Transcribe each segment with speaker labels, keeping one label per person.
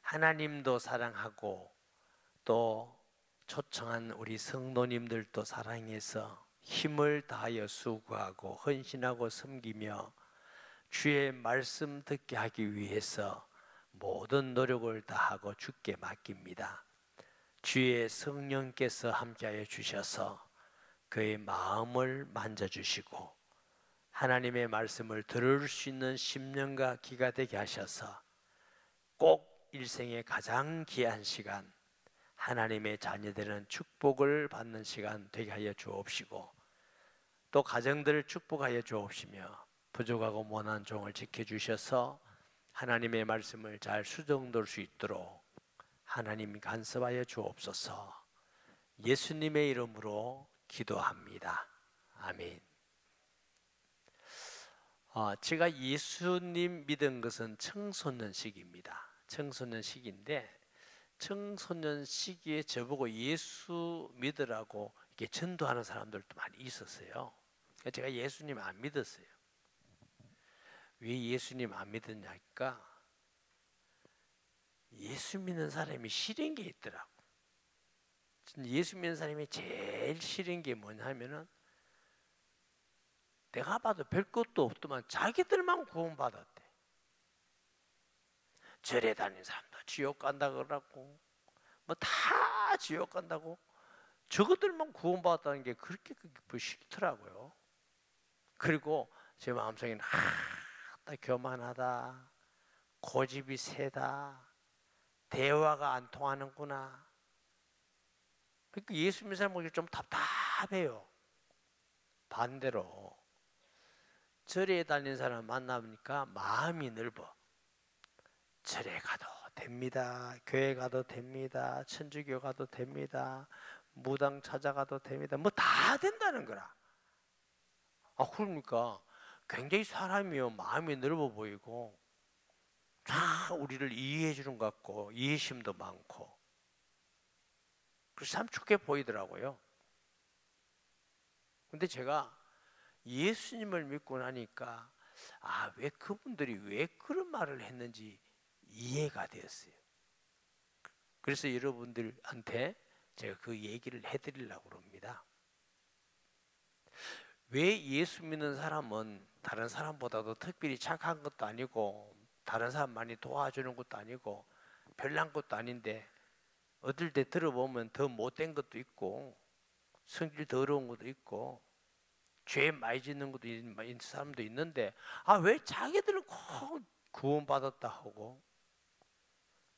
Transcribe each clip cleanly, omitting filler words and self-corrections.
Speaker 1: 하나님도 사랑하고 또 초청한 우리 성도님들도 사랑해서 힘을 다하여 수고하고 헌신하고 섬기며 주의 말씀 듣게 하기 위해서 모든 노력을 다하고 주께 맡깁니다. 주의 성령께서 함께하여 주셔서 그의 마음을 만져주시고 하나님의 말씀을 들을 수 있는 심령과 귀가 되게 하셔서 꼭 일생의 가장 귀한 시간, 하나님의 자녀들은 축복을 받는 시간 되게 하여 주옵시고 또 가정들을 축복하여 주옵시며 부족하고 모난 종을 지켜주셔서 하나님의 말씀을 잘 수정될 수 있도록 하나님 간섭하여 주옵소서. 예수님의 이름으로 기도합니다. 아멘. 제가 예수님 믿은 것은 청소년 시기입니다. 청소년 시기인데 청소년 시기에 저보고 예수 믿으라고 이렇게 전도하는 사람들도 많이 있었어요. 제가 예수님 안 믿었어요. 왜 예수님 안 믿었냐니까 예수 믿는 사람이 싫은 게 있더라고. 예수 믿는 사람이 제일 싫은 게 뭐냐면은 내가 봐도 별 것도 없더만 자기들만 구원받았대. 절에 다니는 사람도 지옥 간다 그러고 뭐 다 지옥 간다고 저것들만 구원받았다는 게 그렇게 싫더라고요. 그리고 제 마음속에는 나 교만하다, 고집이 세다, 대화가 안 통하는구나. 그러니까 예수 믿는 사람은 좀 답답해요. 반대로 절에 다니는 사람 만나보니까 마음이 넓어. 절에 가도 됩니다. 교회 가도 됩니다. 천주교 가도 됩니다. 무당 찾아가도 됩니다. 뭐 다 된다는 거라. 그러니까 굉장히 사람이요 마음이 넓어 보이고 다 우리를 이해해 주는 것 같고 이해심도 많고 그래서 참 좋게 보이더라고요. 근데 제가 예수님을 믿고 나니까 왜 그분들이 왜 그런 말을 했는지 이해가 되었어요. 그래서 여러분들한테 제가 그 얘기를 해드리려고 합니다. 왜 예수 믿는 사람은 다른 사람보다도 특별히 착한 것도 아니고 다른 사람 많이 도와주는 것도 아니고 별난 것도 아닌데 어떨 때 들어보면 더 못된 것도 있고 성질 더러운 것도 있고 죄 많이 짓는 것도 있는 사람도 있는데 왜 자기들은 꼭 구원받았다 하고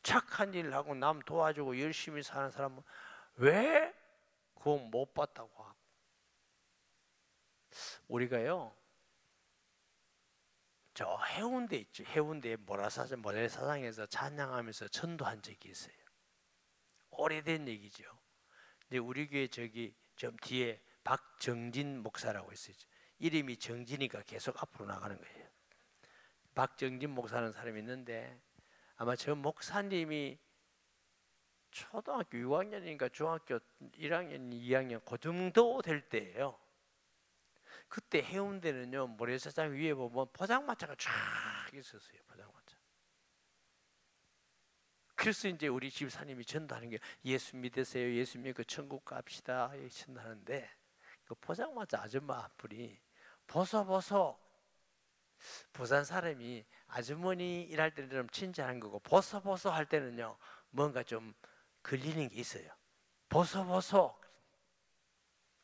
Speaker 1: 착한 일을 하고 남 도와주고 열심히 사는 사람은 왜 구원 못 받다고 하고 우리가요 저 해운대 있죠. 해운대 모래사장에서 찬양하면서 전도한 적이 있어요. 오래된 얘기죠. 근데 우리 교회 저기 좀 뒤에 박정진 목사라고 있어요. 이름이 정진이가 계속 앞으로 나가는 거예요. 박정진 목사라는 사람이 있는데 아마 저 목사님이 초등학교 6학년인가 중학교 1학년, 2학년 그 정도 될 때예요. 그때 해운대는요 모래사장 위에 보면 포장마차가 쫙 있었어요. 포장마차. 그래서 이제 우리 집사님이 전도하는 게 예수 믿으세요. 예수 믿고 천국 갑시다. 전도하는데 그 포장마차 아줌마 한 분이 보소 부산 사람이 아주머니 일할 때는 좀 친절한 거고 보소 할 때는요 뭔가 좀 걸리는 게 있어요. 보소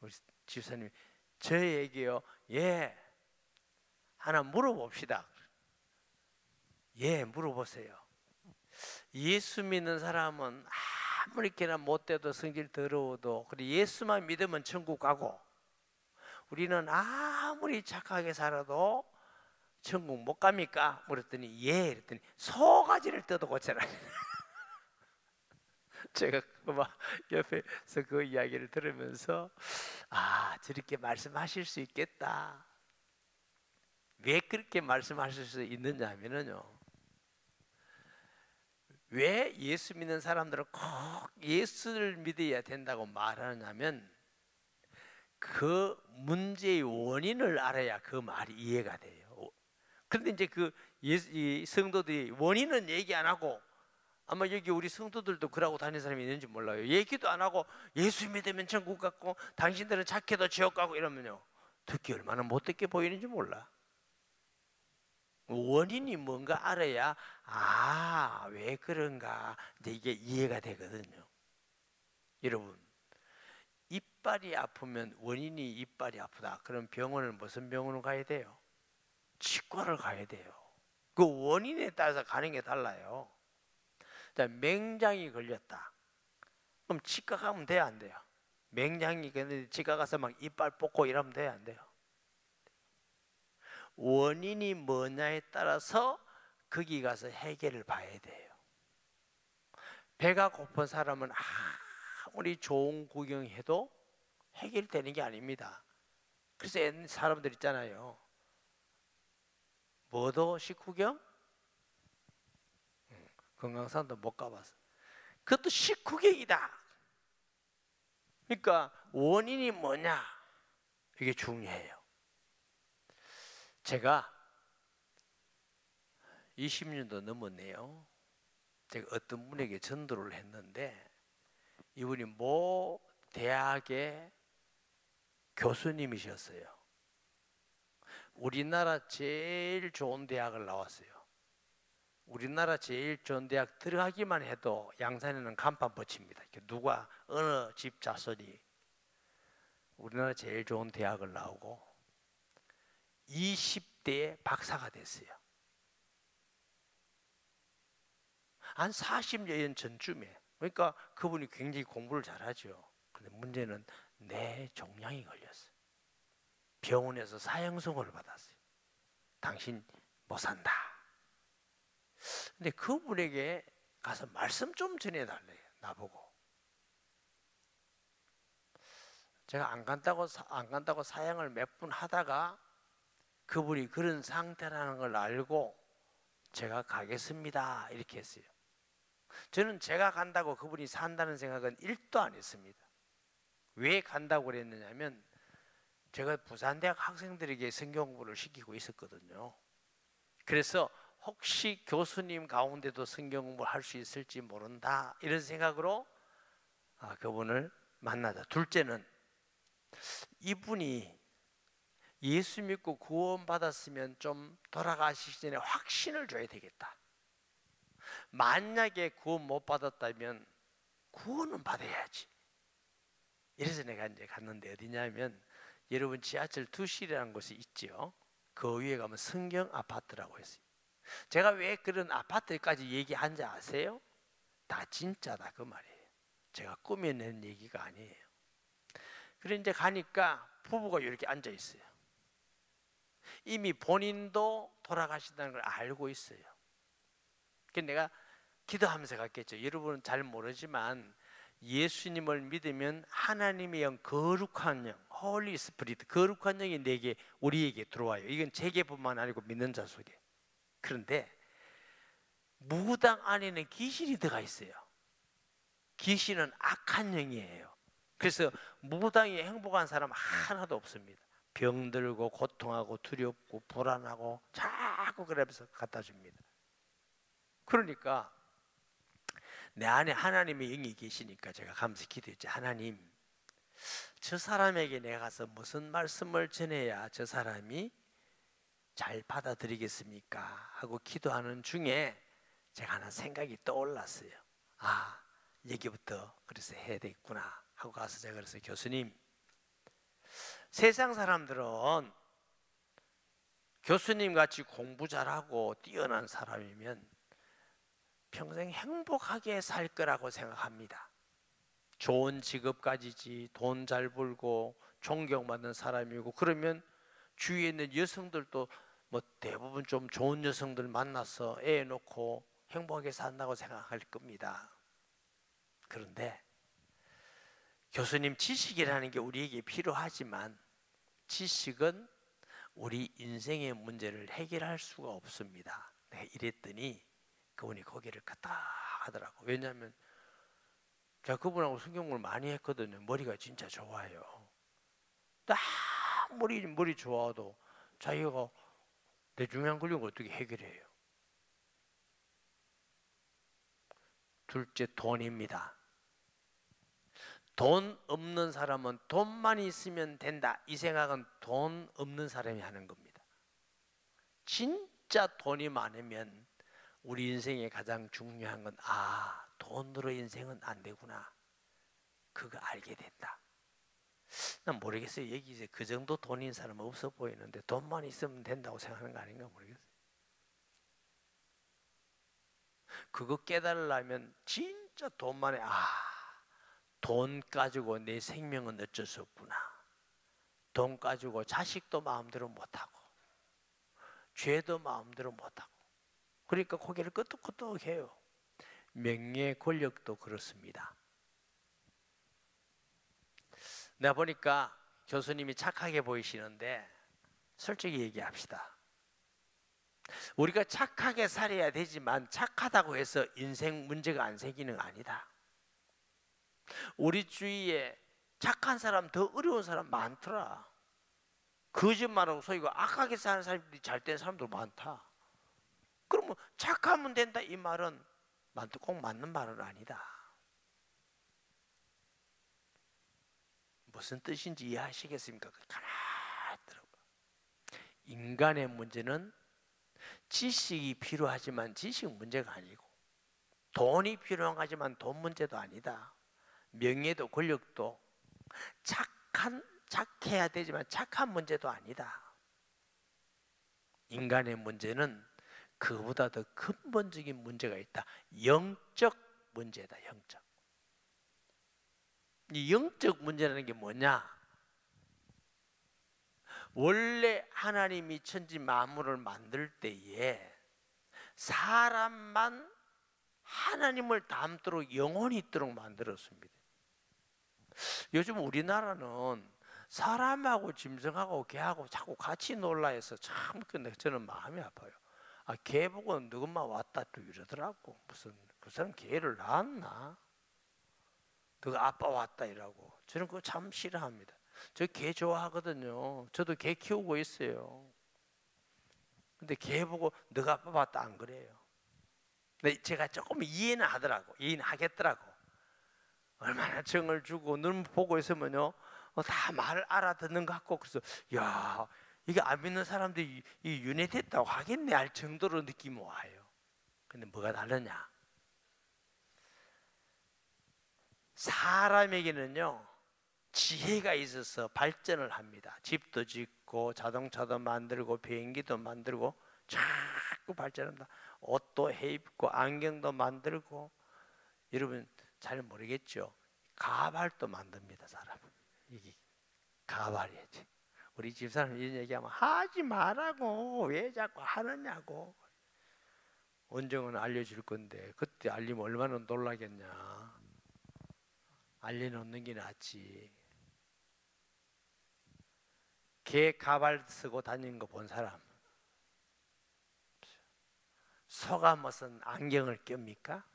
Speaker 1: 우리 집사님이 저에게요 하나 물어봅시다. 물어보세요. 예수 믿는 사람은 아무리게나 못돼도 성질 더러워도 그래 예수만 믿으면 천국 가고 우리는 아무리 착하게 살아도 천국 못 갑니까? 물었더니 그랬더니 소가지를 뜯어 고쳐라. 제가 옆에서 그 이야기를 들으면서 저렇게 말씀하실 수 있겠다. 왜 그렇게 말씀하실 수 있느냐 하면요 왜 예수 믿는 사람들은 꼭 예수를 믿어야 된다고 말하냐면 그 문제의 원인을 알아야 그 말이 이해가 돼요. 그런데 이제 이 성도들이 원인은 얘기 안 하고 아마 여기 우리 성도들도 그러고 다니는 사람이 있는지 몰라요. 얘기도 안 하고 예수 믿으면 천국 갔고 당신들은 착해도 지옥 가고 이러면요, 듣기 얼마나 못되게 보이는지 몰라. 원인이 뭔가 알아야 왜 그런가 이제 이게 이해가 되거든요. 여러분, 이빨이 아프면 원인이 이빨이 아프다. 그럼 병원을 무슨 병원을 가야 돼요? 치과를 가야 돼요. 그 원인에 따라서 가는 게 달라요. 자, 맹장이 걸렸다. 그럼 치과 가면 돼요, 안 돼요? 맹장이 걸렸는데 치과 가서 막 이빨 뽑고 이러면 돼요, 안 돼요? 원인이 뭐냐에 따라서 거기 가서 해결을 봐야 돼요. 배가 고픈 사람은 아무리 좋은 구경해도 해결되는 게 아닙니다. 그래서 옛날 사람들 있잖아요. 뭐도 식후경? 금강산도 못 가봤어. 그것도 식후경이다. 그러니까 원인이 뭐냐? 이게 중요해요. 제가 20년도 넘었네요. 제가 어떤 분에게 전도를 했는데 이분이 모 대학의 교수님이셨어요. 우리나라 제일 좋은 대학을 나왔어요. 우리나라 제일 좋은 대학 들어가기만 해도 양산에는 간판 붙입니다. 누가 어느 집 자손이 우리나라 제일 좋은 대학을 나오고 20대에 박사가 됐어요. 한 40여 년 전쯤에. 그러니까 그분이 굉장히 공부를 잘하죠. 근데 문제는 뇌종양이 걸렸어요. 병원에서 사형선고를 받았어요. 당신 못 산다. 근데 그분에게 가서 말씀 좀 전해달래요. 나보고. 제가 안 간다고 사양을 몇 분 하다가 그분이 그런 상태라는 걸 알고 제가 가겠습니다 이렇게 했어요. 저는 제가 간다고 그분이 산다는 생각은 1도 안 했습니다. 왜 간다고 그랬느냐면 제가 부산대학 학생들에게 성경 공부를 시키고 있었거든요. 그래서 혹시 교수님 가운데도 성경 공부를 할 수 있을지 모른다 이런 생각으로 그분을 만나자. 둘째는 이분이 예수 믿고 구원받았으면 좀 돌아가시기 전에 확신을 줘야 되겠다. 만약에 구원 못 받았다면 구원은 받아야지. 이래서 내가 이제 갔는데 어디냐면 여러분 지하철 2실이라는 곳이 있죠. 그 위에 가면 성경 아파트라고 했어요. 제가 왜 그런 아파트까지 얘기한지 아세요? 다 진짜다 그 말이에요. 제가 꾸며낸 얘기가 아니에요. 그래 이제 가니까 부부가 이렇게 앉아 있어요. 이미 본인도 돌아가신다는 걸 알고 있어요. 그래서 내가 기도하면서 갔겠죠. 여러분은 잘 모르지만 예수님을 믿으면 하나님의 영, 거룩한 영, 홀리 스피릿, 거룩한 영이 우리에게 들어와요. 이건 제게뿐만 아니고 믿는 자 속에. 그런데 무당 안에는 귀신이 들어가 있어요. 귀신은 악한 영이에요. 그래서 무당이 행복한 사람 하나도 없습니다. 병들고 고통하고 두렵고 불안하고 자꾸 그러면서 갖다 줍니다. 그러니까 내 안에 하나님의 영이 계시니까 제가 가면서 기도했죠. 하나님, 저 사람에게 내가 가서 무슨 말씀을 전해야 저 사람이 잘 받아들이겠습니까? 하고 기도하는 중에 제가 하나 생각이 떠올랐어요. 여기부터 그래서 해야 되겠구나 하고 가서 제가 그래서 교수님, 세상 사람들은 교수님 같이 공부 잘하고 뛰어난 사람이면 평생 행복하게 살 거라고 생각합니다. 좋은 직업 가지지, 돈 잘 벌고 존경받는 사람이고, 그러면 주위에 있는 여성들도 뭐 대부분 좀 좋은 여성들 만나서 애 놓고 행복하게 산다고 생각할 겁니다. 그런데 교수님, 지식이라는 게 우리에게 필요하지만 지식은 우리 인생의 문제를 해결할 수가 없습니다. 내가 이랬더니 그분이 고개를 끄덕 하더라고. 왜냐하면 제가 그분하고 성경을 많이 했거든요. 머리가 진짜 좋아요. 머리 좋아도 자기가 뇌종양 걸린 걸 어떻게 해결해요? 둘째 돈입니다. 돈 없는 사람은 돈만 있으면 된다, 이 생각은 돈 없는 사람이 하는 겁니다. 진짜 돈이 많으면 우리 인생에 가장 중요한 건 돈으로 인생은 안 되구나, 그거 알게 된다. 난 모르겠어요. 여기 그 정도 돈인 사람은 없어 보이는데 돈만 있으면 된다고 생각하는 거 아닌가 모르겠어요. 그거 깨달으려면 진짜 돈만에 돈 가지고 내 생명은 어쩔 수 없구나. 돈 가지고 자식도 마음대로 못하고 죄도 마음대로 못하고, 그러니까 고개를 끄덕끄덕해요. 명예 권력도 그렇습니다. 내가 보니까 교수님이 착하게 보이시는데 솔직히 얘기합시다. 우리가 착하게 살아야 되지만 착하다고 해서 인생 문제가 안 생기는 거 아니다. 우리 주위에 착한 사람 더 어려운 사람 많더라. 거짓말하고 속이고 악하게 사는 사람들이 잘 된 사람도 많다. 그러면 착하면 된다, 이 말은 꼭 맞는 말은 아니다. 무슨 뜻인지 이해하시겠습니까? 가만히 들어봐. 인간의 문제는 지식이 필요하지만 지식 문제가 아니고, 돈이 필요하지만 돈 문제도 아니다. 명예도 권력도 착해야 되지만 착한 문제도 아니다. 인간의 문제는 그보다 더 근본적인 문제가 있다. 영적 문제다. 영적. 이 영적 문제라는 게 뭐냐? 원래 하나님이 천지 만물을 만들 때에 사람만 하나님을 닮도록 영혼이 있도록 만들었습니다. 요즘 우리나라는 사람하고 짐승하고 개하고 자꾸 같이 놀라 해서 참 저는 마음이 아파요. 개 보고 누구만 왔다 또 이러더라고. 무슨 그 사람 개를 낳았나? 누가 아빠 왔다 이라고. 저는 그거 참 싫어합니다. 저 개 좋아하거든요. 저도 개 키우고 있어요. 근데 개 보고 너가 아빠 왔다 안 그래요. 근데 제가 조금 이해는 하더라고. 이해는 하겠더라고. 얼마나 정을 주고 눈 보고 있으면요, 다 말을 알아듣는 것 같고, 그래서 야, 이게 안 믿는 사람들이 이 윤회됐다고 하겠네 할 정도로 느낌이 와요. 근데 뭐가 다르냐? 사람에게는요 지혜가 있어서 발전을 합니다. 집도 짓고 자동차도 만들고 비행기도 만들고 자꾸 발전합니다. 옷도 해입고 안경도 만들고. 여러분 잘 모르겠죠? 가발도 만듭니다. 사람은. 이게 가발이지. 우리 집사람 이런 얘기하면 하지 말라고 왜 자꾸 하느냐고. 언젠가는 알려줄 건데 그때 알리면 얼마나 놀라겠냐. 알려놓는 게 낫지. 개 가발 쓰고 다니는 거 본 사람? 소가 무슨 안경을 낍니까?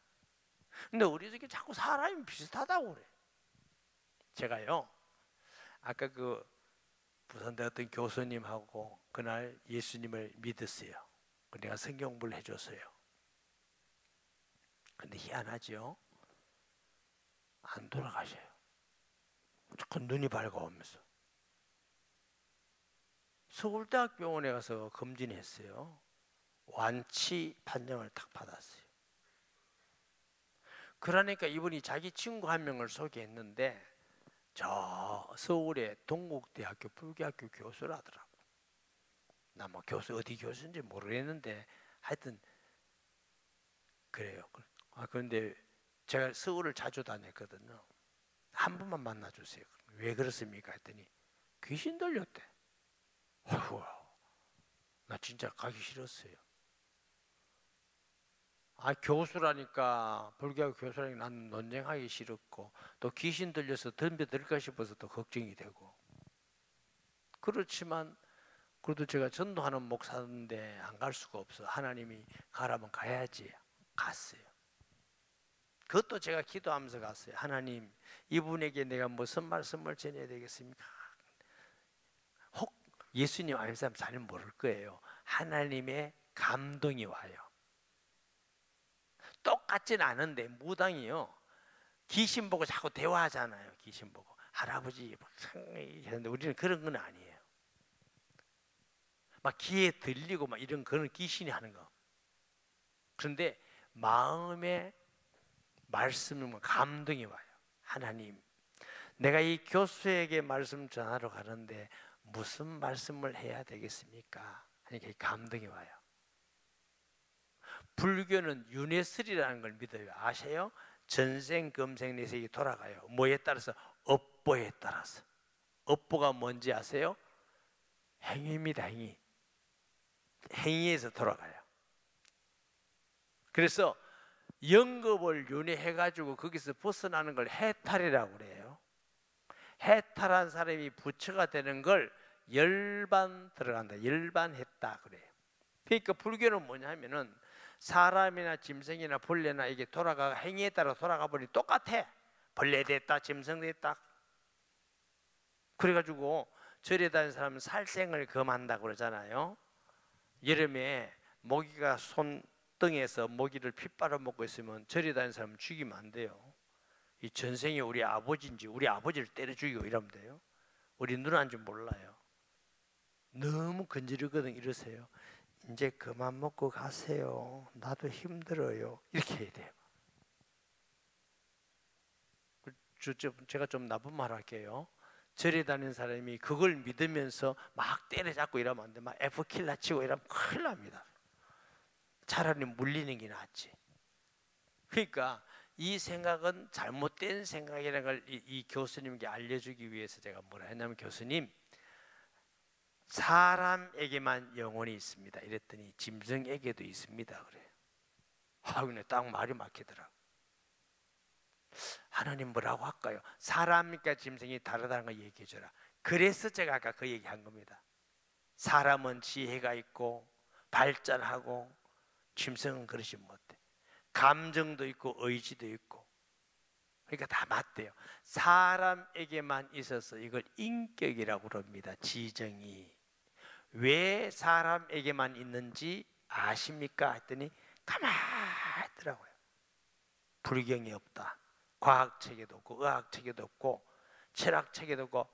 Speaker 1: 근데 우리 속에 자꾸 사람이 비슷하다고 그래. 제가요 아까 그 부산대 어떤 교수님하고 그날 예수님을 믿었어요. 내가 성경 공부를 해줬어요. 근데 희한하죠? 안 돌아가셔요. 자꾸 눈이 밝아오면서. 서울대학병원에 가서 검진했어요. 완치 판정을 딱 받았어요. 그러니까 이분이 자기 친구 한 명을 소개했는데 저 서울의 동국대학교 불교학교 교수라더라고. 나 뭐 교수 어디 교수인지 모르겠는데 하여튼 그래요. 그런데 제가 서울을 자주 다녔거든요. 한 번만 만나주세요. 왜 그렇습니까? 했더니 귀신 들렸대. 어휴, 나 진짜 가기 싫었어요. 교수라니까, 불교학 교수라니까 나는 논쟁하기 싫었고, 또 귀신 들려서 덤벼들까 싶어서 또 걱정이 되고. 그렇지만 그래도 제가 전도하는 목사인데 안 갈 수가 없어. 하나님이 가라면 가야지. 갔어요. 그것도 제가 기도하면서 갔어요. 하나님, 이분에게 내가 무슨 말씀을 전해야 되겠습니까? 혹 예수님 아닌 사람 잘 모를 거예요. 하나님의 감동이 와요. 똑같진 않은데 무당이요. 귀신 보고 자꾸 대화하잖아요. 귀신 보고 할아버지 막 하는데 우리는 그런 건 아니에요. 막 귀에 들리고 막 이런 그런 귀신이 하는 거. 그런데 마음에 말씀이 감동이 와요. 하나님, 내가 이 교수에게 말씀 전하러 가는데 무슨 말씀을 해야 되겠습니까? 하니까 감동이 와요. 불교는 윤회설이라는 걸 믿어요. 아세요? 전생, 금생, 내생이 돌아가요. 뭐에 따라서? 업보에 따라서. 업보가 뭔지 아세요? 행위입니다. 행위. 행위에서 돌아가요. 그래서 영겁을 윤회해가지고 거기서 벗어나는 걸 해탈이라고 그래요. 해탈한 사람이 부처가 되는 걸 열반 들어간다. 열반했다 그래요. 그러니까 불교는 뭐냐면은 사람이나 짐승이나 벌레나 이게 돌아가 행위에 따라 돌아가 버리 똑같아. 벌레 됐다, 짐승 됐다. 그래가지고 절에 다니는 사람은 살생을 금한다고 그러잖아요. 여름에 모기가 손등에서 모기를 피 빨아먹고 있으면 절에 다니는 사람은 죽이면 안 돼요. 이 전생이 우리 아버지인지 우리 아버지를 때려 죽이고 이러면 돼요. 우리 누나인지 몰라요. 너무 건드리거든. 이러세요. 이제 그만 먹고 가세요. 나도 힘들어요. 이렇게 해야 돼요. 제가 좀 나쁜 말 할게요. 절에 다니는 사람이 그걸 믿으면서 막 때려잡고 이러면 안 돼. 막 F킬라 치고 이러면 큰일 납니다. 차라리 물리는 게 낫지. 그러니까 이 생각은 잘못된 생각이라는 걸 이 교수님께 알려주기 위해서 제가 뭐라 했냐면, 교수님, 사람에게만 영혼이 있습니다. 이랬더니 짐승에게도 있습니다. 그래요. 근데 딱 말이 막히더라. 하나님 뭐라고 할까요? 사람과 짐승이 다르다는 걸 얘기해 줘라. 그래서 제가 아까 그 얘기 한 겁니다. 사람은 지혜가 있고 발전하고 짐승은 그러지 못해. 감정도 있고 의지도 있고. 그러니까 다 맞대요. 사람에게만 있어서 이걸 인격이라고 그럽니다. 지정이. 왜 사람에게만 있는지 아십니까? 했더니 가만히 있더라고요. 불경이 없다. 과학체계도 없고 의학체계도 없고 철학체계도 없고.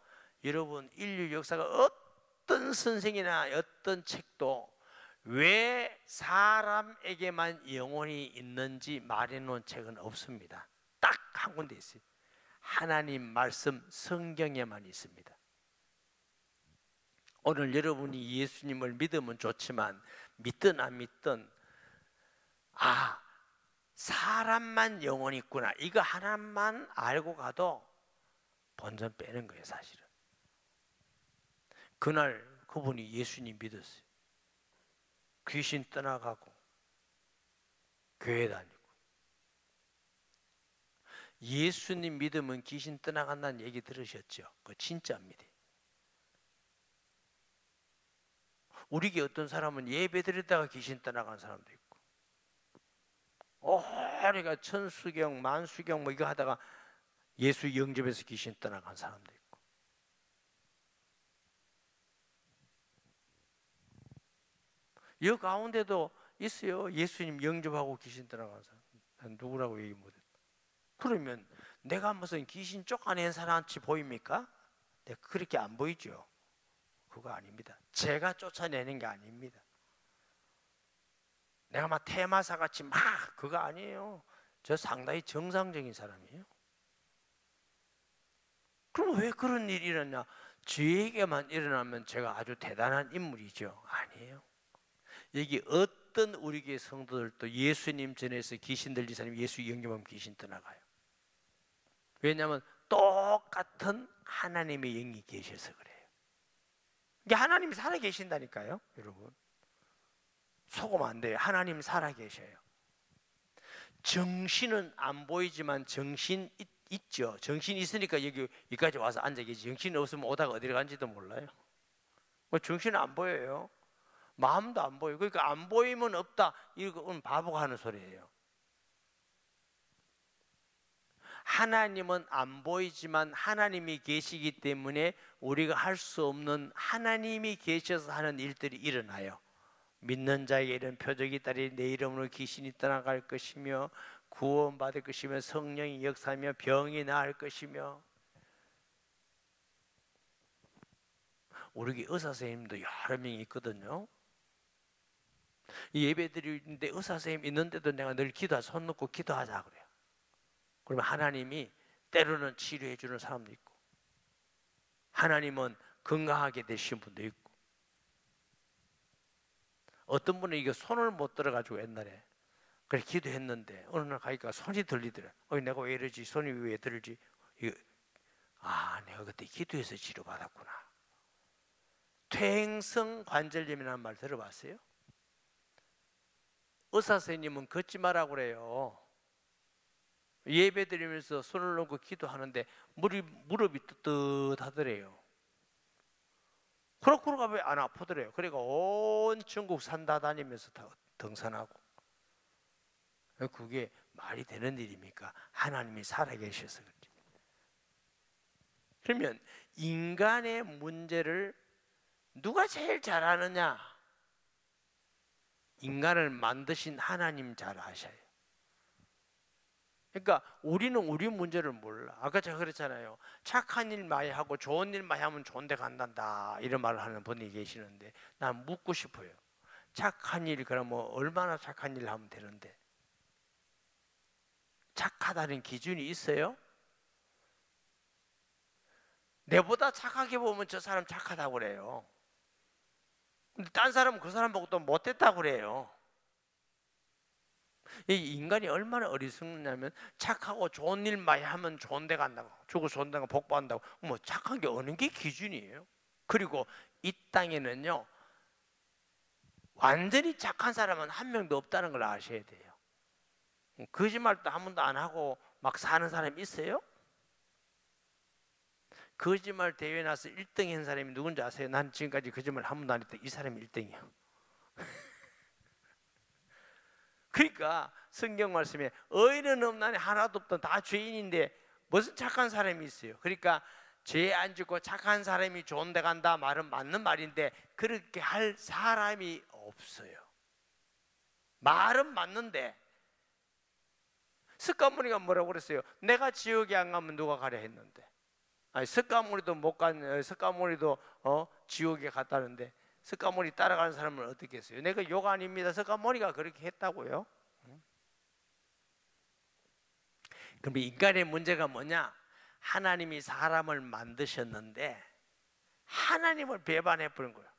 Speaker 1: 여러분, 인류 역사가 어떤 선생이나 어떤 책도 왜 사람에게만 영혼이 있는지 말해놓은 책은 없습니다. 딱 한 군데 있어요. 하나님 말씀 성경에만 있습니다. 오늘 여러분이 예수님을 믿으면 좋지만 믿든 안 믿든 사람만 영혼이 있구나, 이거 하나만 알고 가도 본전 빼는 거예요. 사실은 그날 그분이 예수님 믿었어요. 귀신 떠나가고 교회 다니고. 예수님 믿으면 귀신 떠나간다는 얘기 들으셨죠? 그거 진짜입니다. 우리게 어떤 사람은 예배 드리다가 귀신 떠나간 사람도 있고, 그러니까 천수경 만수경 뭐 이거 하다가 예수 영접해서 귀신 떠나간 사람도 있고. 이 가운데도 있어요. 예수님 영접하고 귀신 떠나간 사람. 누구라고 얘기 못했다. 그러면 내가 무슨 귀신 쫓아낸 사람같이 보입니까? 네, 그렇게 안 보이죠. 그거 아닙니다. 제가 쫓아내는 게 아닙니다. 내가 막 테마사같이 막 그거 아니에요. 저 상당히 정상적인 사람이에요. 그럼 왜 그런 일이 일어나? 저에게만 일어나면 제가 아주 대단한 인물이죠? 아니에요. 여기 어떤 우리 교회 성도들도 예수님 전에서 귀신 들린 사람이 예수 영접하면 귀신 떠나가요. 왜냐하면 똑같은 하나님의 영이 계셔서 그래요. 이게 하나님이 살아 계신다니까요. 여러분, 속으면 안 돼요. 하나님 살아 계셔요. 정신은 안 보이지만 정신 있죠. 정신 있으니까 여기까지 와서 앉아 계시. 정신 없으면 오다가 어디로 간지도 몰라요. 정신은 안 보여요. 마음도 안 보여요. 그러니까 안 보이면 없다, 이건 바보가 하는 소리예요. 하나님은 안 보이지만 하나님이 계시기 때문에 우리가 할 수 없는 하나님이 계셔서 하는 일들이 일어나요. 믿는 자에게 이런 표적이 있다리 내 이름으로 귀신이 떠나갈 것이며 구원받을 것이며 성령이 역사하며 병이 나을 것이며. 우리 의사 선생님도 여러 명이 있거든요. 예배 드리는데 의사 선생님 있는데도 내가 늘 손 놓고 기도하자 그래요. 그러면 하나님이 때로는 치료해 주는 사람도 있고, 하나님은 건강하게 되신 분도 있고. 어떤 분은 이게 손을 못 들어가지고 옛날에 그래 기도했는데 어느 날 가니까 손이 들리더래. 내가 왜 이러지? 손이 왜 들지? 내가 그때 기도해서 치료받았구나. 퇴행성 관절염이라는 말 들어봤어요? 의사 선생님은 걷지 마라 그래요. 예배 드리면서 손을 놓고 기도하는데 무릎이 뜨뜻하더래요. 그렇구나 왜 안 아프더래요. 그러니까 온 전국 산다 다니면서 다 등산하고. 그게 말이 되는 일입니까? 하나님이 살아계셔서 그렇지. 그러면 인간의 문제를 누가 제일 잘 아느냐? 인간을 만드신 하나님 잘 아셔요. 그러니까 우리는 우리 문제를 몰라. 아까 제가 그랬잖아요. 착한 일 많이 하고 좋은 일 많이 하면 좋은 데 간단다 이런 말을 하는 분이 계시는데 난 묻고 싶어요. 착한 일 그러면 얼마나 착한 일을 하면 되는데? 착하다는 기준이 있어요? 내보다 착하게 보면 저 사람 착하다고 그래요. 근데 딴 사람은 그 사람 보고 또 못됐다고 그래요. 이 인간이 얼마나 어리석냐면 착하고 좋은 일 많이 하면 좋은 데 간다고, 죽고 좋은 데 가고 복받는다고. 뭐 착한 게 어느 게 기준이에요? 그리고 이 땅에는요 완전히 착한 사람은 한 명도 없다는 걸 아셔야 돼요. 거짓말도 한 번도 안 하고 막 사는 사람이 있어요? 거짓말 대회에 나서 1등 한 사람이 누군지 아세요? 난 지금까지 거짓말 한 번도 안 했다. 이 사람이 1등이에요. 그러니까 성경 말씀에 의인은 없나니 하나도 없던 다 죄인인데 무슨 착한 사람이 있어요? 그러니까 죄 안 짓고 착한 사람이 좋은 데 간다 말은 맞는 말인데 그렇게 할 사람이 없어요. 말은 맞는데 석가모니가 뭐라고 그랬어요? 내가 지옥에 안 가면 누가 가려 했는데. 석가모니도 못 간, 석가모니도 지옥에 갔다는데 석가모니 따라가는 사람은 어떻게 했어요? 내가 욕 아닙니다. 석가모니가 그렇게 했다고요. 그럼 인간의 문제가 뭐냐? 하나님이 사람을 만드셨는데 하나님을 배반해 버린 거예요.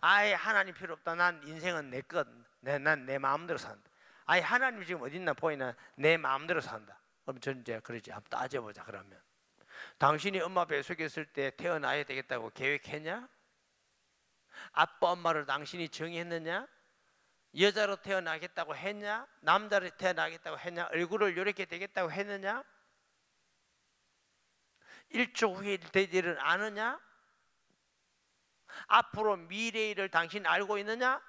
Speaker 1: 아예 하나님 필요 없다. 난 인생은 내 것. 난 내 마음대로 산다. 아예 하나님 지금 어디 있나 보이나 내 마음대로 산다. 그럼 저는 이제 그러지. 한번 따져보자. 그러면 당신이 엄마 뱃속에 있을 때 태어나야 되겠다고 계획했냐? 아빠 엄마를 당신이 정했느냐? 여자로 태어나겠다고 했냐? 남자로 태어나겠다고 했냐? 얼굴을 이렇게 되겠다고 했느냐? 1초 후에 될 일은 아느냐? 앞으로 미래의 일을 당신 알고 있느냐?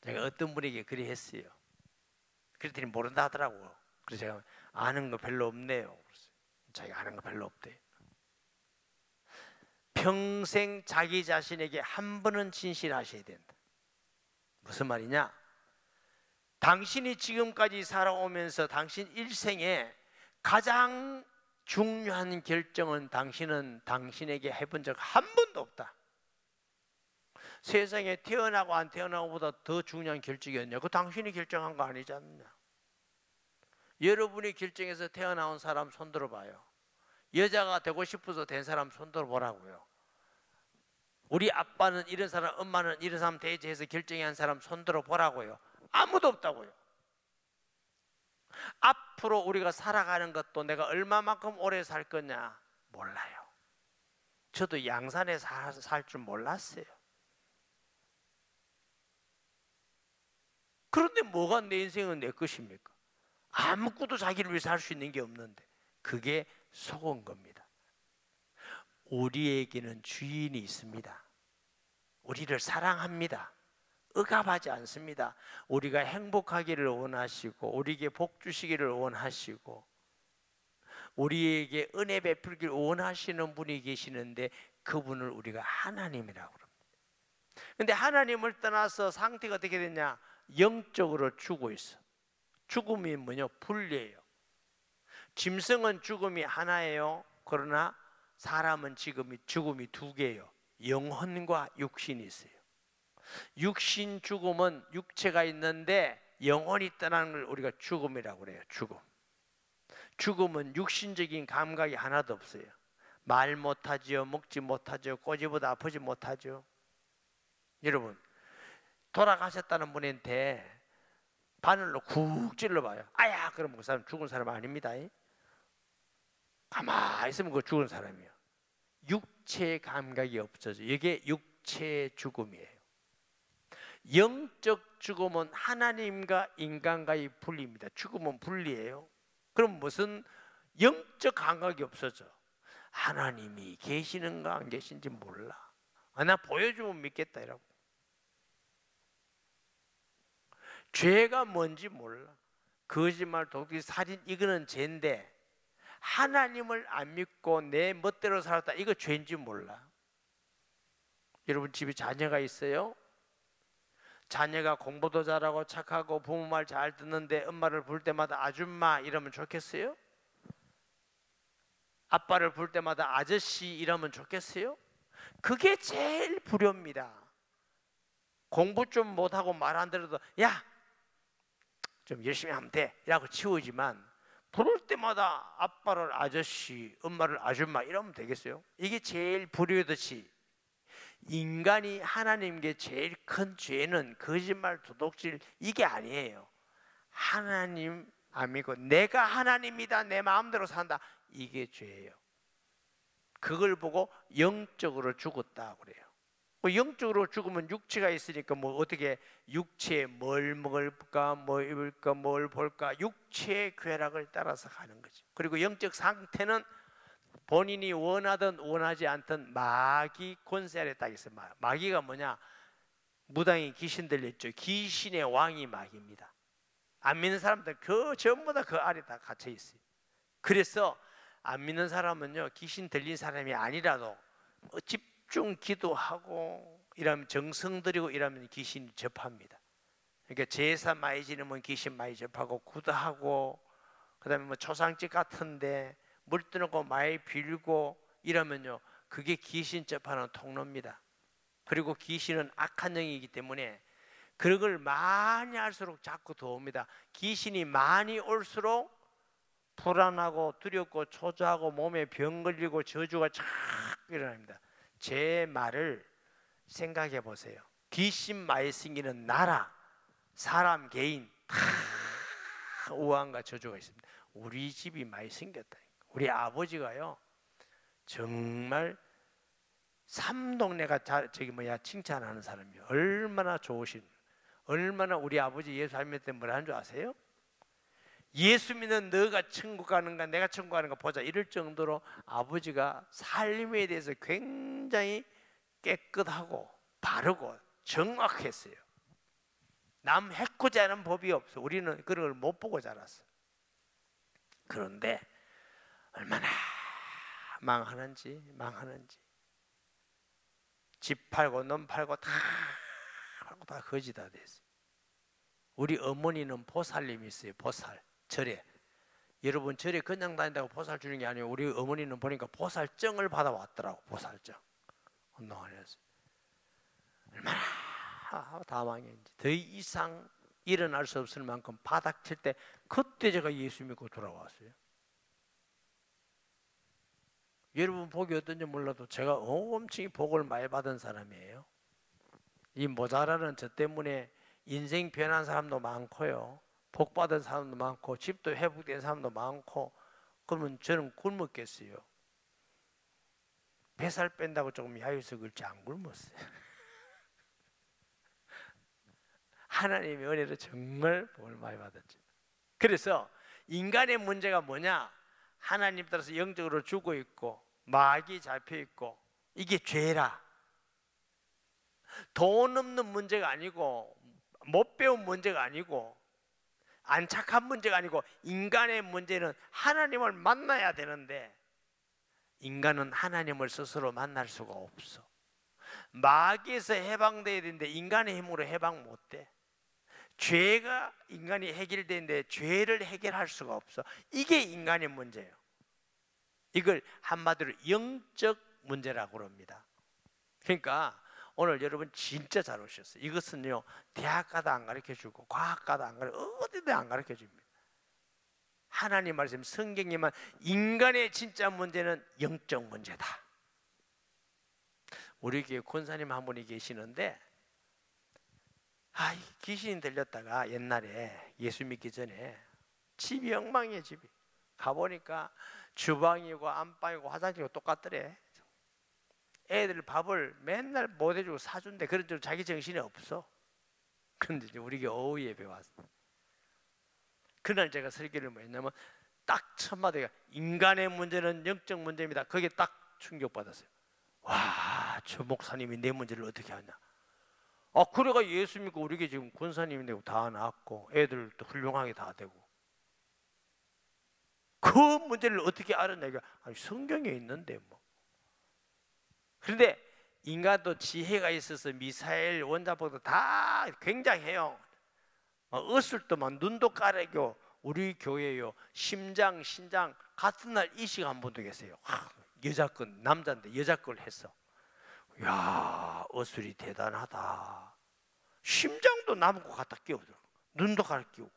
Speaker 1: 제가 어떤 분에게 그리 했어요. 그랬더니 모른다 하더라고요. 그래서 제가 아는 거 별로 없네요. 자기가 아는 거 별로 없대요. 평생 자기 자신에게 한 번은 진실하셔야 된다. 무슨 말이냐? 당신이 지금까지 살아오면서 당신 일생에 가장 중요한 결정은 당신은 당신에게 해본 적 한 번도 없다. 세상에 태어나고 안 태어나고보다 더 중요한 결정이었냐? 그 당신이 결정한 거 아니지 않느냐? 여러분이 결정해서 태어나온 사람 손 들어봐요. 여자가 되고 싶어서 된 사람 손 들어보라고요. 우리 아빠는 이런 사람, 엄마는 이런 사람 대체해서 결정한 사람 손 들어보라고요. 아무도 없다고요. 앞으로 우리가 살아가는 것도 내가 얼마만큼 오래 살 거냐 몰라요. 저도 양산에 살 줄 몰랐어요. 그런데 뭐가 내 인생은 내 것입니까? 아무것도 자기를 위해서 할 수 있는 게 없는데 그게 속은 겁니다. 우리에게는 주인이 있습니다. 우리를 사랑합니다. 억압하지 않습니다. 우리가 행복하기를 원하시고 우리에게 복 주시기를 원하시고 우리에게 은혜 베풀기를 원하시는 분이 계시는데 그분을 우리가 하나님이라고 합니다. 근데 하나님을 떠나서 상태가 어떻게 되냐? 영적으로 죽어 있어. 죽음이 뭐냐? 분리예요. 짐승은 죽음이 하나예요. 그러나 사람은 죽음이 두 개예요. 영혼과 육신이 있어요. 육신 죽음은 육체가 있는데 영혼이 떠나는 걸 우리가 죽음이라고 그래요. 죽음은 육신적인 감각이 하나도 없어요. 말 못하죠, 먹지 못하죠, 꼬집어도 아프지 못하죠. 여러분, 돌아가셨다는 분한테 바늘로 쿡 찔러봐요. 아야! 그러면 그 사람 죽은 사람 아닙니다. 가만히 있으면 그 죽은 사람이에요. 육체 감각이 없어져. 이게 육체의 죽음이에요. 영적 죽음은 하나님과 인간과의 분리입니다. 죽음은 분리예요. 그럼 무슨 영적 감각이 없어져. 하나님이 계시는가 안 계신지 몰라. 나 보여주면 믿겠다 이라고. 죄가 뭔지 몰라. 거짓말, 독일, 살인 이거는 죄인데 하나님을 안 믿고 내 멋대로 살았다 이거 죄인지 몰라. 여러분 집에 자녀가 있어요? 자녀가 공부도 잘하고 착하고 부모 말 잘 듣는데 엄마를 부를 때마다 아줌마 이러면 좋겠어요? 아빠를 부를 때마다 아저씨 이러면 좋겠어요? 그게 제일 불효입니다. 공부 좀 못하고 말 안 들어도 야! 좀 열심히 하면 돼 라고 치우지만 부를 때마다 아빠를 아저씨, 엄마를 아줌마 이러면 되겠어요? 이게 제일 불효듯이 인간이 하나님께 제일 큰 죄는 거짓말, 도둑질 이게 아니에요. 하나님 안 믿고 내가 하나님이다 내 마음대로 산다 이게 죄예요. 그걸 보고 영적으로 죽었다 그래요. 영적으로 죽으면 육체가 있으니까 뭐 어떻게 육체에 뭘 먹을까 뭐 입을까 뭘 볼까 육체의 쾌락을 따라서 가는 거죠. 그리고 영적 상태는 본인이 원하든 원하지 않든 마귀 권세 아래 딱 있어요. 마귀가 뭐냐? 무당이 귀신 들렸죠. 귀신의 왕이 마귀입니다. 안 믿는 사람들 그 전부 다 그 아래 다 갇혀 있어요. 그래서 안 믿는 사람은요 귀신 들린 사람이 아니라도 집중 기도하고 이러면 정성 들이고 이러면 귀신이 접합니다. 그러니까 제사 많이 지내면 귀신 많이 접하고 구도하고 그다음에 뭐 초상집 같은데 물 뜨놓고 많이 빌고 이러면요 그게 귀신 접하는 통로입니다. 그리고 귀신은 악한 영이기 때문에 그걸 많이 할수록 자꾸 더 옵니다. 귀신이 많이 올수록 불안하고 두렵고 초조하고 몸에 병 걸리고 저주가 착 일어납니다. 제 말을 생각해 보세요. 귀신 많이 생기는 나라, 사람, 개인 다 우환과 저주가 있습니다. 우리 집이 많이 생겼다. 우리 아버지가요 정말 삼동네가 칭찬하는 사람이에요. 얼마나 좋으신, 얼마나 우리 아버지 예수 안 믿을 때 뭐라 하는 줄 아세요? 예수 믿는 너가 천국 가는가 내가 천국 가는가 보자 이럴 정도로 아버지가 삶에 대해서 굉장히 깨끗하고 바르고 정확했어요. 남 해코지 않은 법이 없어. 우리는 그런 걸 못 보고 자랐어. 그런데 얼마나 망하는지 집 팔고 놈 팔고 다 거지 다 됐어요. 우리 어머니는 보살님이 있어요. 보살 절에. 여러분 절에 그냥 다닌다고 보살 주는 게 아니에요. 우리 어머니는 보니까 보살증을 받아왔더라고. 보살증 운동하면서 얼마나 다 망했는지. 더 이상 일어날 수 없을 만큼 바닥 칠 때 그때 제가 예수 믿고 돌아왔어요. 여러분 복이 어떤지 몰라도 제가 엄청 복을 많이 받은 사람이에요. 이 모자라는 저 때문에 인생 변한 사람도 많고요. 복 받은 사람도 많고 집도 회복된 사람도 많고. 그러면 저는 굶었겠어요. 뱃살 뺀다고 조금 야유서 그렇지 안 굶었어요. 하나님의 은혜로 정말 복을 많이 받았죠. 그래서 인간의 문제가 뭐냐? 하나님 따라서 영적으로 죽어 있고 마귀 잡혀 있고 이게 죄라. 돈 없는 문제가 아니고 못 배운 문제가 아니고 안 착한 문제가 아니고 인간의 문제는 하나님을 만나야 되는데 인간은 하나님을 스스로 만날 수가 없어. 마귀에서 해방돼야 되는데 인간의 힘으로 해방 못돼. 죄가 인간이 해결되는데 죄를 해결할 수가 없어. 이게 인간의 문제예요. 이걸 한마디로 영적 문제라고 합니다. 그러니까 오늘 여러분 진짜 잘 오셨어요. 이것은요, 대학 가도 안 가르쳐주고 과학 가도 안 가르쳐, 어디도 안 가르쳐줍니다. 하나님 말씀 성경에만 인간의 진짜 문제는 영적 문제다. 우리 교회 권사님 한 분이 계시는데, 귀신이 들렸다가 옛날에 예수 믿기 전에 집이 엉망이에요. 집이 가보니까 주방이고 안방이고 화장실이고 똑같더래. 애들 밥을 맨날 못 해주고 사준대. 그런 줄 자기 정신이 없어. 그런데 이제 우리 교회 오후 예배 왔어. 그날 제가 설교를 뭐 했냐면 딱 첫 마디가 인간의 문제는 영적 문제입니다. 거기에 딱 충격받았어요. 와, 저 목사님이 내 문제를 어떻게 하냐. 그래가 예수 믿고 우리 교회 지금 권사님이 되고 다 낳았고 애들도 훌륭하게 다 되고, 그 문제를 어떻게 알았냐. 아니, 성경에 있는데 뭐. 그런데 인간도 지혜가 있어서 미사엘 원자폭도 다 굉장해요. 어슬도만 눈도 까르고 우리 교회요, 심장 신장 같은 날 이식 한 분도 계세요. 여자 건 남자인데 여자 걸 했어. 야, 어술이 대단하다. 심장도 남고 갖다 끼우더라고. 눈도 갈아 끼우고.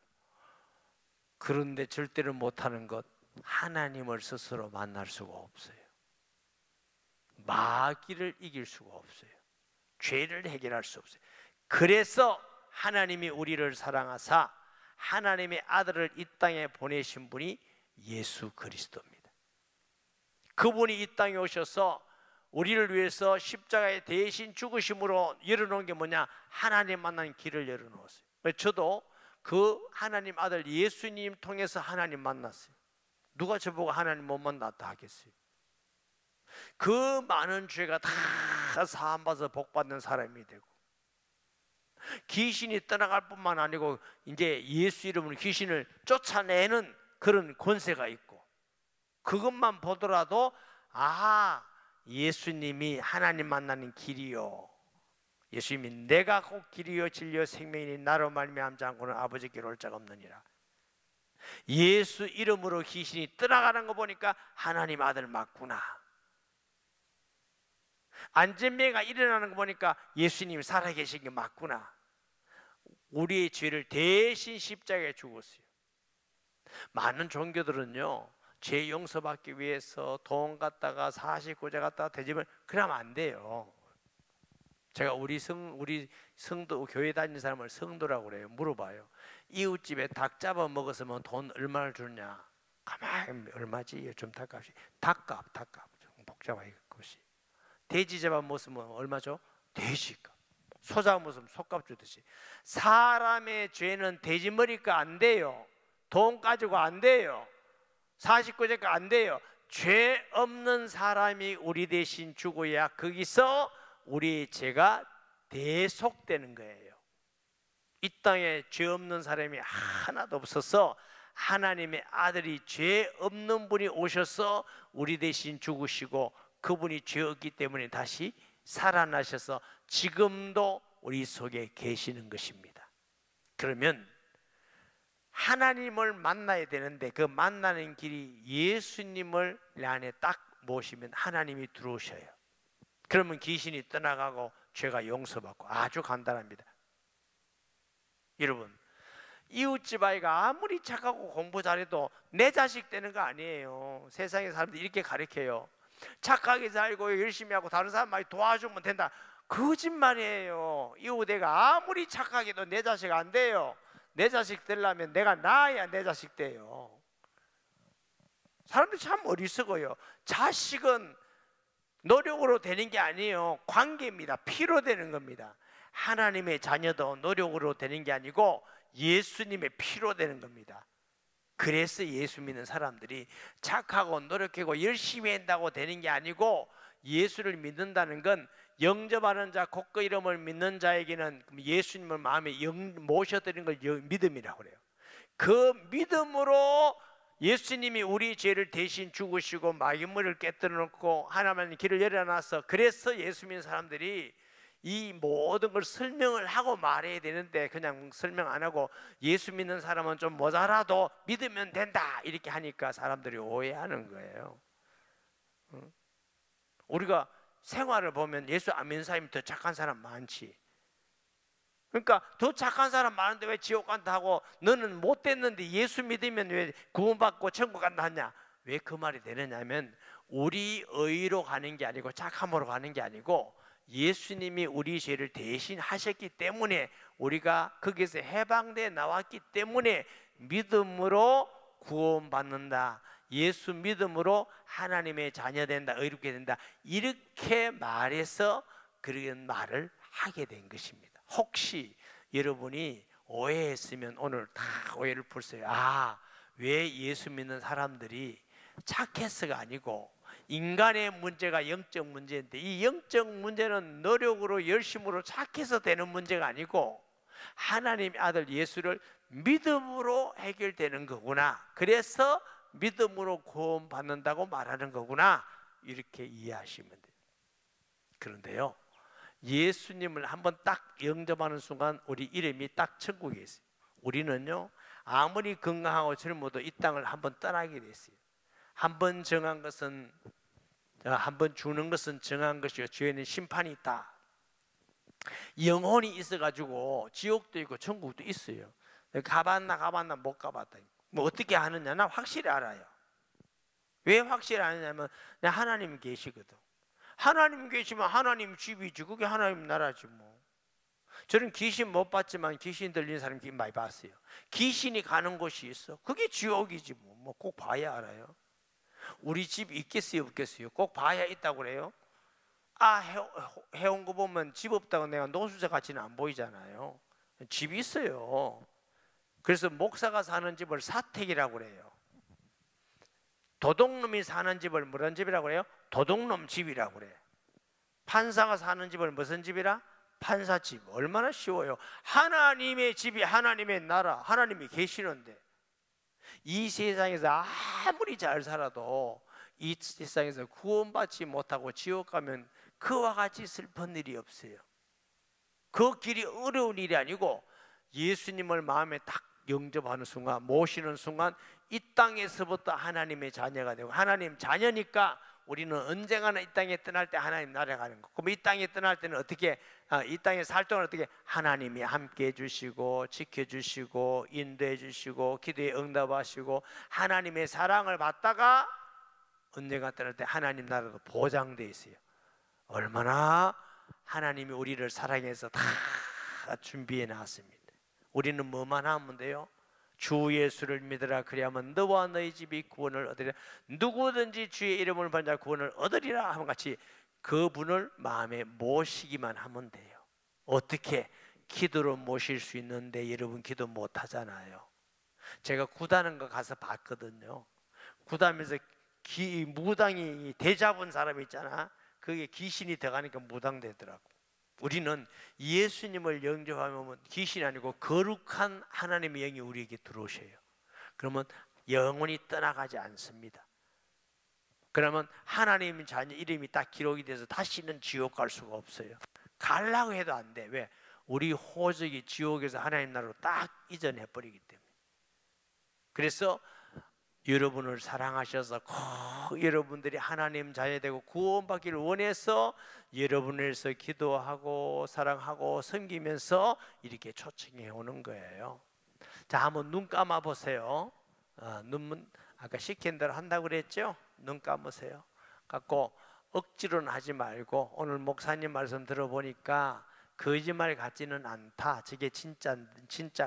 Speaker 1: 그런데 절대로 못하는 것, 하나님을 스스로 만날 수가 없어요. 마귀를 이길 수가 없어요. 죄를 해결할 수 없어요. 그래서 하나님이 우리를 사랑하사 하나님의 아들을 이 땅에 보내신 분이 예수 그리스도입니다. 그분이 이 땅에 오셔서 우리를 위해서 십자가에 대신 죽으심으로 열어놓은 게 뭐냐? 하나님 만나는 길을 열어놓았어요. 저도 그 하나님 아들 예수님 통해서 하나님 만났어요. 누가 저보고 하나님 못 만났다 하겠어요? 그 많은 죄가 다 사함받아서 복받는 사람이 되고, 귀신이 떠나갈 뿐만 아니고 이제 예수 이름으로 귀신을 쫓아내는 그런 권세가 있고, 그것만 보더라도 예수님이 하나님 만나는 길이요, 예수님이 내가 곧 길이요 진리요 생명이니 나로 말미암지 않고는 아버지께로 올 자가 없느니라. 예수 이름으로 귀신이 떠나가는 거 보니까 하나님 아들 맞구나. 안전병가 일어나는 거 보니까 예수님이 살아계신 게 맞구나. 우리의 죄를 대신 십자가에 죽었어요. 많은 종교들은요, 죄 용서받기 위해서 돈 갖다가 49제 갖다가 대접을, 그러면 안 돼요. 제가 우리 성도, 교회 다니는 사람을 성도라고 그래요. 물어봐요. 이웃집에 닭 잡아 먹었으면 돈 얼마를 주냐? 가만히 얼마지? 좀 닭값이. 닭값 좀 복잡하게 그것이. 돼지 잡아 먹으면 얼마죠? 돼지값. 소 잡아 먹으면 소값 주듯이 사람의 죄는 돼지머리가 안 돼요. 돈 가지고 안 돼요. 49제가 안 돼요. 죄 없는 사람이 우리 대신 죽어야 거기서 우리 죄가 대속되는 거예요. 이 땅에 죄 없는 사람이 하나도 없어서 하나님의 아들이 죄 없는 분이 오셔서 우리 대신 죽으시고, 그분이 죄 없기 때문에 다시 살아나셔서 지금도 우리 속에 계시는 것입니다. 그러면 하나님을 만나야 되는데 그 만나는 길이 예수님을 내 안에 딱 모시면 하나님이 들어오셔요. 그러면 귀신이 떠나가고 죄가 용서받고, 아주 간단합니다. 여러분, 이웃집 아이가 아무리 착하고 공부 잘해도 내 자식 되는 거 아니에요. 세상의 사람들이 이렇게 가르쳐요. 착하게 살고 열심히 하고 다른 사람 많이 도와주면 된다. 거짓말이에요. 이웃 애가 아무리 착하게도 내 자식 안 돼요. 내 자식 되려면 내가 낳아야 내 자식 돼요. 사람들이 참 어리석어요. 자식은 노력으로 되는 게 아니에요. 관계입니다. 피로 되는 겁니다. 하나님의 자녀도 노력으로 되는 게 아니고 예수님의 피로 되는 겁니다. 그래서 예수 믿는 사람들이 착하고 노력하고 열심히 한다고 되는 게 아니고, 예수를 믿는다는 건 영접하는 자, 곧 그 이름을 믿는 자에게는 예수님을 마음에 모셔드리는 걸 믿음이라고 그래요. 그 믿음으로 예수님이 우리 죄를 대신 죽으시고 마귀물을 깨뜨려 놓고 하나님의 길을 열어놔서, 그래서 예수 믿는 사람들이 이 모든 걸 설명을 하고 말해야 되는데 그냥 설명 안 하고 예수 믿는 사람은 좀 모자라도 믿으면 된다 이렇게 하니까 사람들이 오해하는 거예요. 우리가 생활을 보면 예수 안 믿는 사람이 더 착한 사람 많지. 그러니까 더 착한 사람 많은데 왜 지옥 간다 하고 너는 못 됐는데 예수 믿으면 왜 구원받고 천국 간다 하냐? 왜 그 말이 되느냐면 우리 의로 가는 게 아니고 착함으로 가는 게 아니고 예수님이 우리 죄를 대신 하셨기 때문에 우리가 거기서 해방돼 나왔기 때문에 믿음으로 구원받는다. 예수 믿음으로 하나님의 자녀 된다. 의롭게 된다. 이렇게 말해서 그런 말을 하게 된 것입니다. 혹시 여러분이 오해했으면 오늘 다 오해를 풀세요. 아, 왜 예수 믿는 사람들이 착해서가 아니고 인간의 문제가 영적 문제인데 이 영적 문제는 노력으로 열심으로 착해서 되는 문제가 아니고 하나님의 아들 예수를 믿음으로 해결되는 거구나. 그래서 믿음으로 구원받는다고 말하는 거구나. 이렇게 이해하시면 돼요. 그런데요, 예수님을 한번 딱 영접하는 순간 우리 이름이 딱 천국에 있어요. 우리는요, 아무리 건강하고 젊어도 이 땅을 한번 떠나게 됐어요. 한번 정한 것은, 한번 주는 것은 정한 것이요 죄에는 심판이 있다. 영혼이 있어가지고 지옥도 있고 천국도 있어요. 가봤나 못 가봤다. 뭐 어떻게 아느냐? 나 확실히 알아요. 왜 확실히 아느냐면 하나님 계시거든. 하나님 계시면 하나님 집이지. 그게 하나님 나라지 뭐. 저는 귀신 못 봤지만 귀신 들리는 사람 많이 봤어요. 귀신이 가는 곳이 있어. 그게 지옥이지 뭐. 뭐 꼭 봐야 알아요. 우리 집 있겠어요 없겠어요? 꼭 봐야 있다고 그래요. 아, 해온 거 보면 집 없다고 내가 노숙자 같이는 안 보이잖아요. 집이 있어요. 그래서 목사가 사는 집을 사택이라고 그래요. 도둑놈이 사는 집을 무슨 집이라고 그래요? 도둑놈 집이라고 그래. 판사가 사는 집을 무슨 집이라? 판사집. 얼마나 쉬워요. 하나님의 집이 하나님의 나라, 하나님이 계시는데 이 세상에서 아무리 잘 살아도 이 세상에서 구원받지 못하고 지옥 가면 그와 같이 슬픈 일이 없어요. 그 길이 어려운 일이 아니고 예수님을 마음에 딱 영접하는 순간, 모시는 순간 이 땅에서부터 하나님의 자녀가 되고, 하나님 자녀니까 우리는 언젠가는 이 땅에 떠날 때 하나님 나라에 가는 거. 그럼 이 땅에 떠날 때는 어떻게, 이 땅에 살 동안 어떻게 하나님이 함께 해주시고 지켜주시고 인도해 주시고 기도에 응답하시고 하나님의 사랑을 받다가 언젠가 떠날 때 하나님 나라도 보장되어 있어요. 얼마나 하나님이 우리를 사랑해서 다 준비해 놨습니다. 우리는 뭐만 하면 돼요? 주 예수를 믿으라. 그리하면 너와 너희 집이 구원을 얻으리라. 누구든지 주의 이름을 받는 자 구원을 얻으리라 하면 같이 그분을 마음에 모시기만 하면 돼요. 어떻게? 기도로 모실 수 있는데 여러분 기도 못 하잖아요. 제가 구다는 거 가서 봤거든요. 구다면서 무당이 대잡은 사람 있잖아. 그게 귀신이 들어가니까 무당되더라고. 우리는 예수님을 영접하면 귀신이 아니고 거룩한 하나님의 영이 우리에게 들어오셔요. 그러면 영원히 떠나가지 않습니다. 그러면 하나님 자녀 이름이 딱 기록이 돼서 다시는 지옥 갈 수가 없어요. 가려고 해도 안 돼. 왜? 우리 호적이 지옥에서 하나님 나라로 딱 이전해버리기 때문에. 그래서 여러분을 사랑하셔서 여러분들이 하나님 자녀 되고 구원받기를 원해서 여러분을 위해서 기도하고 사랑하고 섬기면서 이렇게 초청해 오는 거예요. 자, 한번 눈 감아 보세요. 눈 아까 시킨 대로 한다고 그랬죠? 눈 감으세요. 갖고 억지로는 하지 말고 오늘 목사님 말씀 들어보니까 거짓말 같지는 않다. 저게 진짜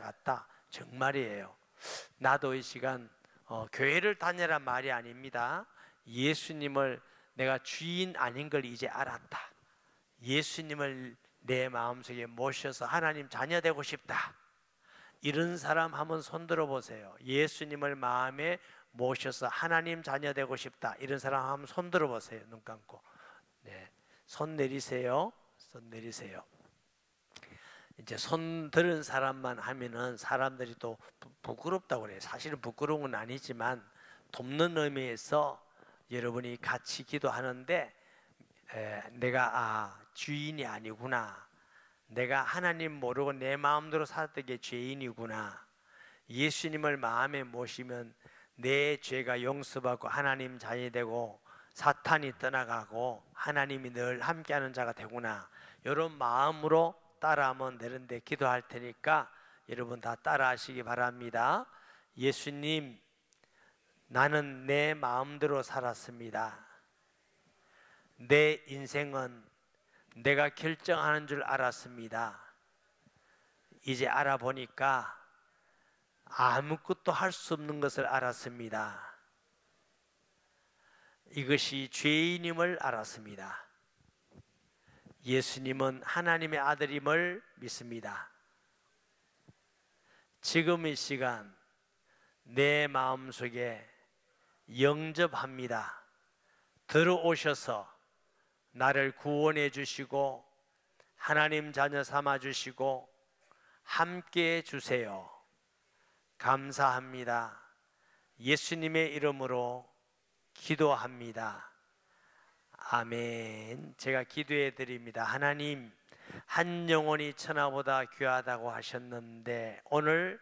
Speaker 1: 같다. 정말이에요. 나도 이 시간 교회를 다니란 말이 아닙니다. 예수님을 내가 주인 아닌 걸 이제 알았다. 예수님을 내 마음속에 모셔서 하나님 자녀 되고 싶다. 이런 사람 한번 손 들어보세요. 예수님을 마음에 모셔서 하나님 자녀 되고 싶다. 이런 사람 한번 손 들어보세요. 눈 감고. 네, 손 내리세요. 손 내리세요. 이제 손 들은 사람만 하면은 사람들이 또 부끄럽다고 그래요. 사실은 부끄러운 건 아니지만 돕는 의미에서 여러분이 같이 기도하는데 내가 주인이 아니구나, 내가 하나님 모르고 내 마음대로 살았던 게 죄인이구나, 예수님을 마음에 모시면 내 죄가 용서받고 하나님 자녀이 되고 사탄이 떠나가고 하나님이 늘 함께하는 자가 되구나, 이런 마음으로 따라하면 되는데, 기도할 테니까 여러분 다 따라하시기 바랍니다. 예수님, 나는 내 마음대로 살았습니다. 내 인생은 내가 결정하는 줄 알았습니다. 이제 알아보니까 아무것도 할 수 없는 것을 알았습니다. 이것이 죄인임을 알았습니다. 예수님은 하나님의 아들임을 믿습니다. 지금 이 시간 내 마음속에 영접합니다. 들어오셔서 나를 구원해 주시고 하나님 자녀 삼아 주시고 함께 해 주세요. 감사합니다. 예수님의 이름으로 기도합니다. 아멘. 제가 기도해 드립니다. 하나님, 한 영혼이 천하보다 귀하다고 하셨는데 오늘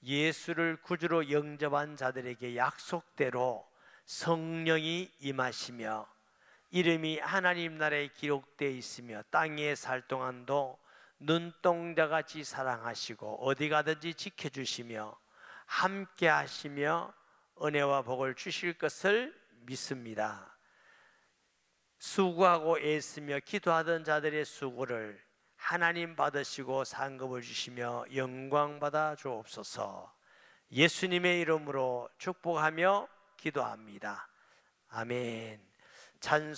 Speaker 1: 예수를 구주로 영접한 자들에게 약속대로 성령이 임하시며 이름이 하나님 나라에 기록되어 있으며 땅에 살 동안도 눈동자같이 사랑하시고 어디 가든지 지켜주시며 함께 하시며 은혜와 복을 주실 것을 믿습니다. 수고하고 애쓰며 기도하던 자들의 수고를 하나님 받으시고 상급을 주시며 영광 받아 주옵소서. 예수님의 이름으로 축복하며 기도합니다. 아멘. 찬송